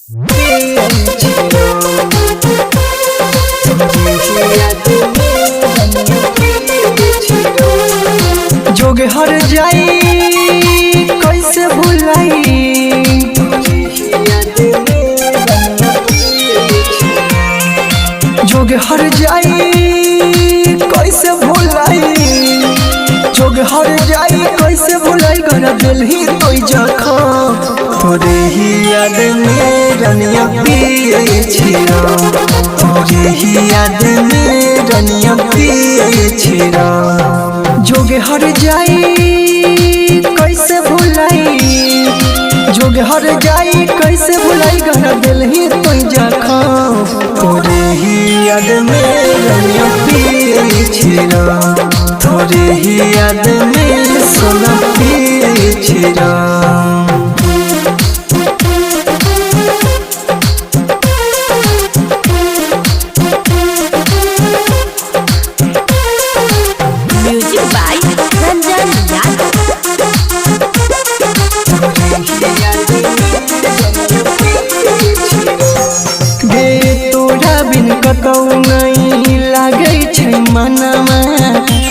जोग हर जाई कैसे भुलाई, जोग हर जाई कैसे भुलाई, जोग हर जाई कैसे भुलाई। कर दिल ही तो जखम तोरे ही याद में रनिया पिए छिरा, तोरे ही याद में रनिया पिए छिरा। जोग हर जाई कैसे भुलाई, जोग हर जाई कैसे भुलाई। कर दिल ही तो जखम तोरे ही याद में रनिया पिए छिरा, तोरे ही याद में सोना पिए छिरा। कतौ नहीं लागे छै मनवा,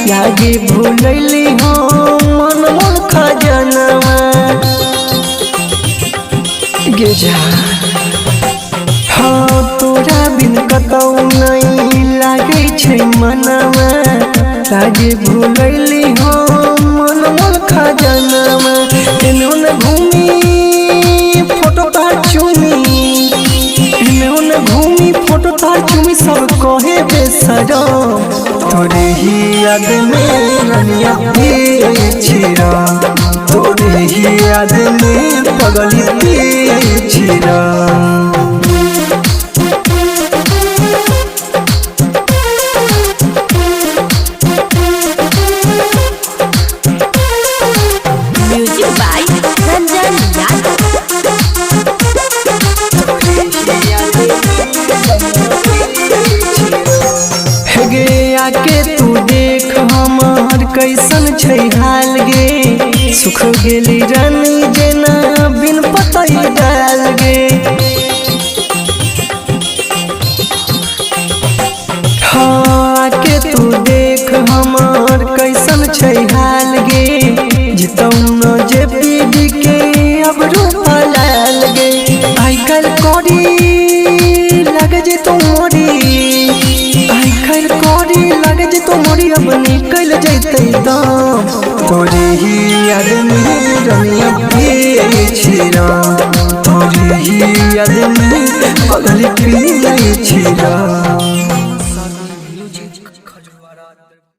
लागे भूलैली हो मन मोर खजनवा गे जा। हाँ तोरा बिन कतौ नहीं लागे छै मनवा, लागे भूलैली हो मन मोर खजनवा। एनोन घूमी फोटो तार चुमी, एनोन घूमी फोटो तार चुमी सब कहे बेसरम। तोरे ही याद में रनिया पिए छिरा, तोरे ही याद में पगली पिए छिरा। आके तू देख हमार कैसन छै हाल गे, सुख गेली रानी जेना बिन पतई डाल गे। हाँ आके तू देख हमार कैसन छै हाल गे, जितौ न जे पीढ़ी के अब रूपा लाल गे। आई कल करी लग जे तोरी, आई कल करी लग जे तोरी अब निकल जैते दाम। तोरे ही याद में रनिया पिए छिरा, तोरे ही याद में पगली पिए छिरा।